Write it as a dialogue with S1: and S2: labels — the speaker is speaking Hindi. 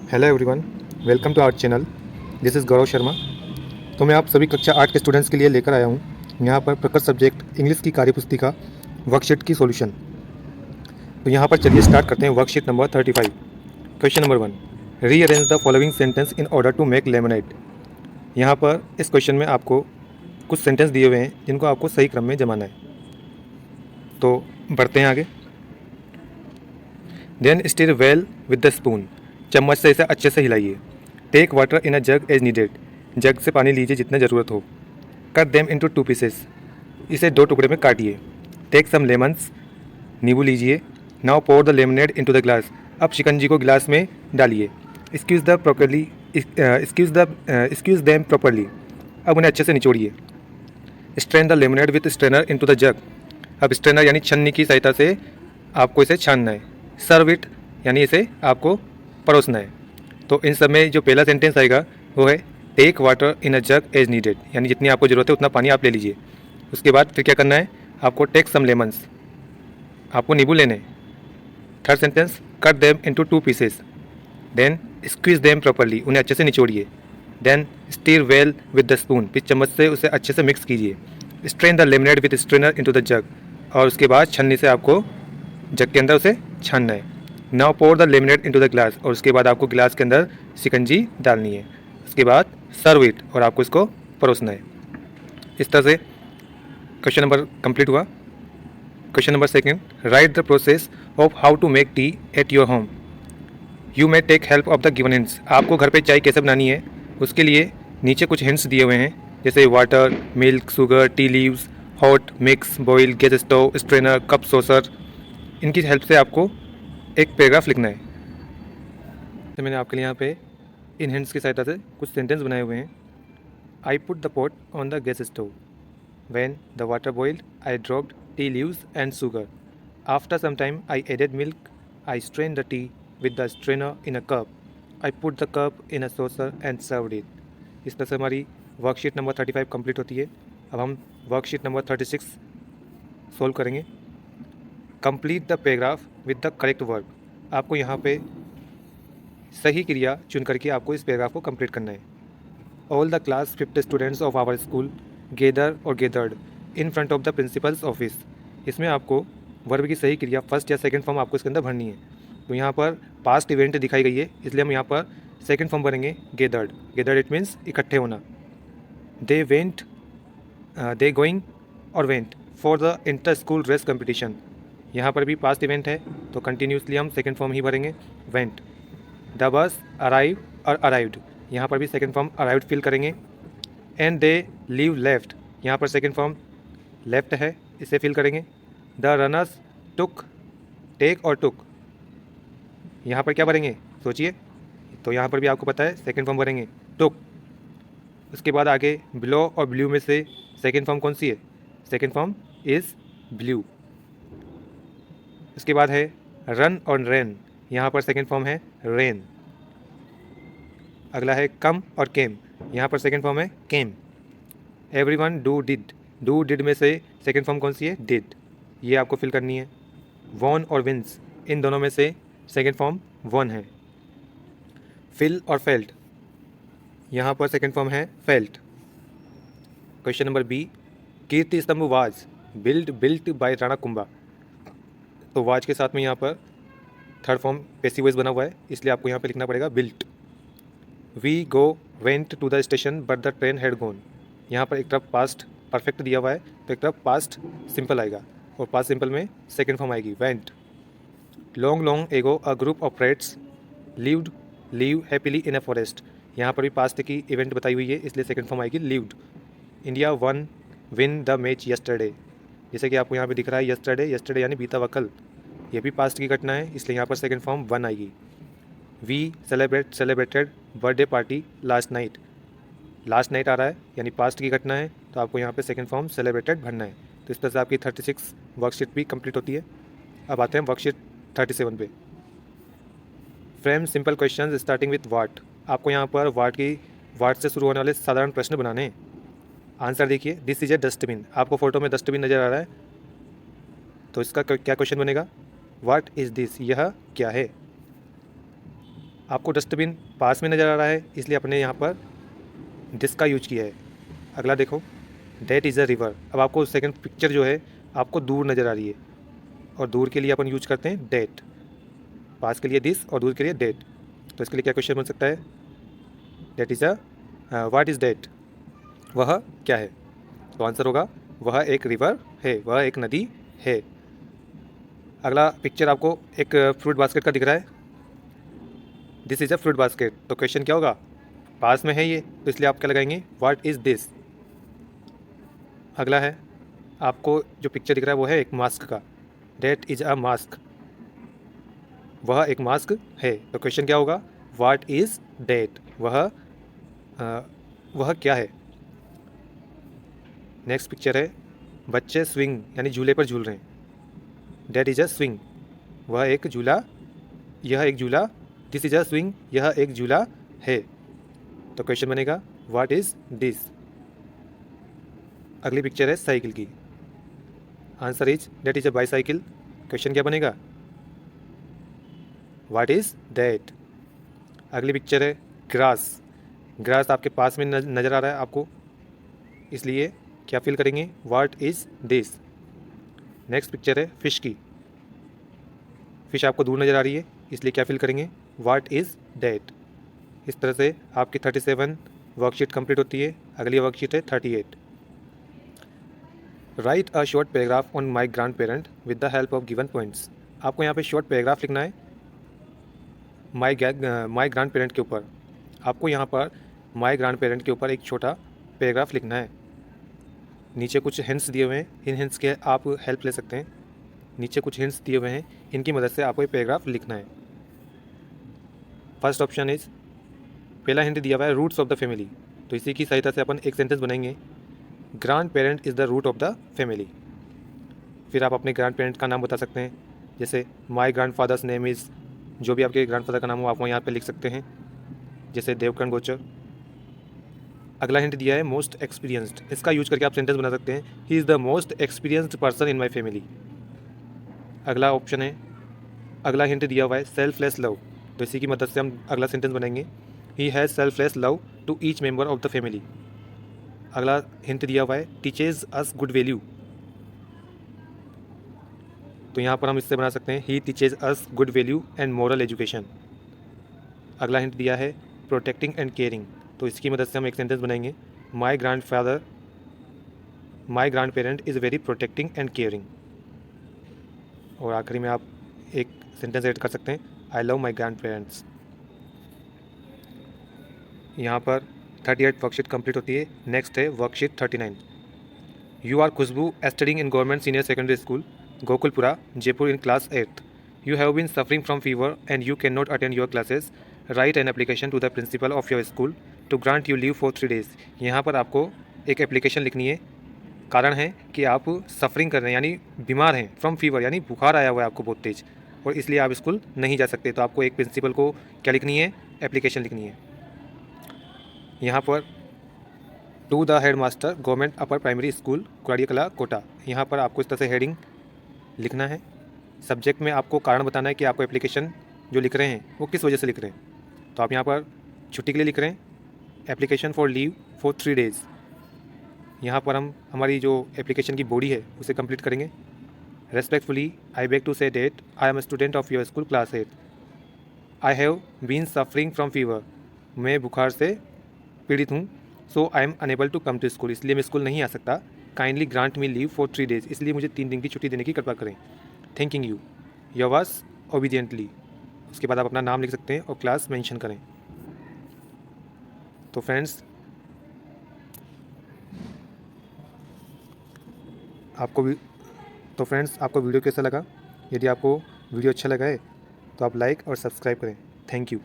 S1: Hello everyone, welcome to our channel. This is Gaurav Sharma. तो मैं आप सभी कक्षा 8 के स्टूडेंट्स के लिए लेकर आया हूँ यहाँ पर प्रकट सब्जेक्ट इंग्लिश की कार्यपुस्तिका वर्कशीट की सॉल्यूशन। तो यहाँ पर चलिए स्टार्ट करते हैं worksheet number 35। Question number 1, rearrange the following sentence in order to make lemonade. यहाँ पर इस क्वेश्चन में आपको कुछ सेंटेंस दिए हुए हैं जिनको आपको सही क्रम में जमाना है। तो बढ़ते हैं आगे। Then stir well with the spoon, चम्मच से इसे अच्छे से हिलाइए। Take water in a jug as needed, jug से पानी लीजिए जितना ज़रूरत हो। कट देम इनटू 2 पीसेस, इसे 2 टुकड़े में काटिए। टेक सम लेमन्स, नींबू लीजिए। Now pour the lemonade into the glass, अब शिकंजी को गिलास में डालिए। Squeeze the properly squeeze them properly, अब उन्हें अच्छे से निचोड़िए। Strain the lemonade with strainer into the jug, अब स्ट्रेनर यानी छन्नी की सहायता से आपको इसे छानना है। सर्व इट, यानी इसे आपको परोसना है। तो इन सब में जो पहला सेंटेंस आएगा वो है take water in a jug as needed, यानी जितनी आपको ज़रूरत है उतना पानी आप ले लीजिए। उसके बाद फिर क्या करना है, आपको टेक सम लेमन्स, आपको नींबू लेने। Third sentence, cut them into 2 pieces. Then squeeze them properly, उन्हें अच्छे से निचोड़िए। Then stir well with the spoon, फिर चम्मच से उसे अच्छे से मिक्स कीजिए। Strain the lemonade with strainer into the jug, और उसके बाद छन्नी से आपको जग के अंदर उसे छानना है। Now pour the lemonade into the glass, और उसके बाद आपको गिलास के अंदर शिकंजी डालनी है। उसके बाद सर्व इट, और आपको इसको परोसना है। इस तरह से क्वेश्चन नंबर कंप्लीट हुआ। Question number second, write the process of how to make tea at your home. You may take help of the given hints, आपको घर पे चाय कैसे बनानी है उसके लिए नीचे कुछ हिंट्स दिए हुए हैं, जैसे water, milk, sugar, tea leaves, hot, mix, boil, gas stove, strainer, cup, saucer. इनकी हेल्प से आपको एक पैराग्राफ लिखना है। तो मैंने आपके लिए यहाँ पे इन हिंट्स की सहायता से कुछ सेंटेंस बनाए हुए हैं। I put the pot on the gas stove, when the water boiled I dropped tea leaves and sugar, after some time I added milk, I strain the tea with the strainer in a cup, I put the cup in a saucer and served it. इस तरह से हमारी वर्कशीट नंबर 35 कंप्लीट होती है। अब हम वर्कशीट नंबर 36 सोल्व करेंगे। Complete the paragraph with the correct verb, आपको यहाँ पे सही क्रिया चुन करके आपको इस पैराग्राफ को कंप्लीट करना है। All the class 50 students of our school gather और gathered in front of the principal's office. इसमें आपको वर्ब की सही क्रिया फर्स्ट या सेकंड फॉर्म आपको इसके अंदर भरनी है। तो यहाँ पर पास्ट इवेंट दिखाई गई है, इसलिए हम यहाँ पर सेकंड फॉर्म भरेंगे गेदर्ड। गेदर्ड इट मीन्स इकट्ठे होना। दे वेंट, दे गोइंग और went for the inter school dress competition, यहाँ पर भी पास्ट इवेंट है तो कंटिन्यूसली हम सेकंड फॉर्म ही भरेंगे वेंट। द बस अराइव और अराइव्ड, यहाँ पर भी सेकंड फॉर्म अराइव्ड फिल करेंगे। एंड दे लीव लेफ्ट, यहाँ पर सेकंड फॉर्म लेफ्ट है, इसे फिल करेंगे। द रनर्स टुक, टेक और टुक, यहाँ पर क्या भरेंगे सोचिए। तो यहाँ पर भी आपको पता है सेकंड फॉर्म भरेंगे टुक। उसके बाद आगे ब्लो और ब्लू में से सेकंड फॉर्म कौन सी है, सेकंड फॉर्म इज़ ब्लू। उसके बाद है रन और रेन, यहाँ पर सेकंड फॉर्म है रेन। अगला है कम और केम, यहाँ पर सेकंड फॉर्म है came. Everyone do did, do did में से सेकंड फॉर्म कौन सी है, डिड, ये आपको फिल करनी है। वॉन और विंस, इन दोनों में से सेकंड फॉर्म वॉन है। फिल और फेल्ट, यहाँ पर सेकंड फॉर्म है फेल्ट। क्वेश्चन नंबर बी, कीर्ति स्तंभ was built by Rana Kumbha. तो वाज के साथ में यहाँ पर थर्ड फॉर्म पैसिव वॉइस बना हुआ है, इसलिए आपको यहाँ पे लिखना पड़ेगा built. We go went to the station but the train had gone, यहाँ पर एक तरफ पास्ट परफेक्ट दिया हुआ है तो एक तरफ पास्ट सिंपल आएगा, और पास्ट सिंपल में सेकंड फॉर्म आएगी went. Long long ago a group of rates live happily in a forest, यहाँ पर भी पास्ट की इवेंट बताई हुई है इसलिए सेकंड फॉर्म आएगी lived. India one win the match yesterday, जैसे कि आपको यहाँ पे दिख रहा है यस्टरडे, यस्टरडे यानी बीता हुआ कल, ये भी पास्ट की घटना है इसलिए यहाँ पर सेकंड फॉर्म वन आएगी। We celebrated birthday party last night, last night आ रहा है यानी पास्ट की घटना है तो आपको यहाँ पे सेकंड फॉर्म सेलिब्रेटेड भरना है। तो इस तरह से आपकी 36 वर्कशीट भी कंप्लीट होती है। अब आते हैं वर्कशीट 37 पे। Frame simple questions starting with what, आपको यहाँ पर वाट से शुरू होने वाले साधारण प्रश्न बनाने हैं। आंसर देखिए, दिस इज ए डस्टबिन, आपको फोटो में डस्टबिन नज़र आ रहा है तो इसका क्या क्वेश्चन बनेगा, व्हाट इज़ दिस, यह क्या है। आपको डस्टबिन पास में नज़र आ रहा है, इसलिए अपने यहाँ पर दिस का यूज किया है। अगला देखो, दैट इज़ अ रिवर। अब आपको सेकंड पिक्चर जो है आपको दूर नज़र आ रही है, और दूर के लिए अपन यूज करते हैं डेट, पास के लिए दिस और दूर के लिए डेट। तो इसके लिए क्या क्वेश्चन बन सकता है, date is a what is date, वह क्या है। तो आंसर होगा वह एक रिवर है, वह एक नदी है। अगला पिक्चर आपको एक फ्रूट बास्केट का दिख रहा है, this is a fruit basket. तो क्वेश्चन क्या होगा, पास में है ये, तो इसलिए आप क्या लगाएंगे, व्हाट इज़ दिस। अगला है, आपको जो पिक्चर दिख रहा है वो है एक मास्क का, डेट इज़ अ मास्क, वह एक मास्क है। तो क्वेश्चन क्या होगा, व्हाट इज़ डेट, वह क्या है। नेक्स्ट पिक्चर है, बच्चे स्विंग यानी झूले पर झूल रहे हैं, डेट इज़ अ स्विंग, वह एक झूला, यह एक झूला, दिस इज़ अ स्विंग, यह एक झूला है। तो क्वेश्चन बनेगा व्हाट इज़ दिस। अगली पिक्चर है साइकिल की, answer is date is a bicycle. Question क्या बनेगा, व्हाट इज़ दैट। अगली पिक्चर है ग्रास, ग्रास आपके पास में नज़र आ रहा है आपको, इसलिए क्या फिल करेंगे, what is this. Next picture है फ़िश की, फ़िश आपको दूर नज़र आ रही है, इसलिए क्या फिल करेंगे, व्हाट इज़ दैट। इस तरह से आपकी 37 वर्कशीट कंप्लीट होती है। अगली वर्कशीट है 38। Right a short paragraph on my grand parent with the help of given points. आपको यहाँ पे शॉर्ट पैराग्राफ लिखना है माई ग्रैंड पेरेंट के ऊपर। आपको यहाँ पर माई ग्रैंड पेरेंट के ऊपर एक छोटा पैराग्राफ लिखना है। नीचे कुछ हिंट्स दिए हुए हैं, इन हिंट्स के आप हेल्प ले सकते हैं। नीचे कुछ हिंट्स दिए हुए हैं, इनकी मदद से आपको ये पैराग्राफ लिखना है। फर्स्ट ऑप्शन इज, पहला हिंट दिया हुआ है रूट्स ऑफ द फैमिली, तो इसी की सहायता से अपन एक सेंटेंस बनाएंगे, grandparent is the root of the family. फिर आप अपने ग्रैंड पेरेंट का नाम बता सकते हैं, जैसे my grand father's name is, जो भी आपके ग्रैंड फादर का नाम हो आप यहाँ पे लिख सकते हैं, जैसे देवकर्ण गोचर। अगला हिंट दिया है मोस्ट एक्सपीरियंस्ड, इसका यूज करके आप सेंटेंस बना सकते हैं, he is the most experienced person in my family. अगला ऑप्शन है, अगला हिंट दिया हुआ है सेल्फलेस लव, तो इसी की मदद से हम अगला सेंटेंस बनाएंगे, he has selfless love to each member of the family. अगला हिंट दिया हुआ है टीचेज अस गुड वैल्यू, तो यहाँ पर हम इससे बना सकते हैं, he teaches us good value and moral education. अगला हिंट दिया है प्रोटेक्टिंग एंड केयरिंग, तो इसकी मदद से हम एक सेंटेंस बनाएंगे, my grand parent is very protecting and caring. और आखिरी में आप एक सेंटेंस ऐड कर सकते हैं, I love my grand parents. यहाँ पर 38 वर्कशीट कंप्लीट होती है। नेक्स्ट है worksheet 39। You are Khushbu studying in government senior secondary school Gokulpura Jaipur in class 8th। You have been suffering from fever and you can not attend your classes. Write an application to the principal of your school to grant you leave for 3 days। यहाँ पर आपको एक एप्लीकेशन लिखनी है, कारण है कि आप सफरिंग कर रहे हैं यानी बीमार हैं, फ्रॉम फीवर यानी बुखार आया हुआ है आपको बहुत तेज, और इसलिए आप स्कूल नहीं जा सकते। तो आपको एक प्रिंसिपल को क्या लिखनी है, एप्लीकेशन लिखनी है। यहाँ पर to the head master government upper primary school Kuradiya Kala Kota, यहाँ पर आपको इस तरह से हेडिंग लिखना है। सब्जेक्ट में आपको कारण बताना है कि आपको एप्लीकेशन जो लिख रहे हैं वो किस वजह से लिख रहे हैं। तो आप यहाँ पर छुट्टी के लिए लिख रहे हैं, application for leave for 3 days। यहाँ पर हम हमारी जो एप्लीकेशन की बॉडी है उसे कंप्लीट करेंगे। Respectfully I beg to say that I am a student of your school class 8। I have been suffering from fever, मैं बुखार से पीड़ित हूँ। So I am unable to come to school, इसलिए मैं स्कूल नहीं आ सकता। Kindly grant me leave for 3 days, इसलिए मुझे 3 दिन की छुट्टी देने की कृपा करें। Thanking you yours obediently. उसके बाद आप अपना नाम लिख सकते हैं और क्लास मेंशन करें। तो फ्रेंड्स आपको वीडियो कैसा लगा। यदि आपको वीडियो अच्छा लगा है तो आप लाइक और सब्सक्राइब करें। Thank you.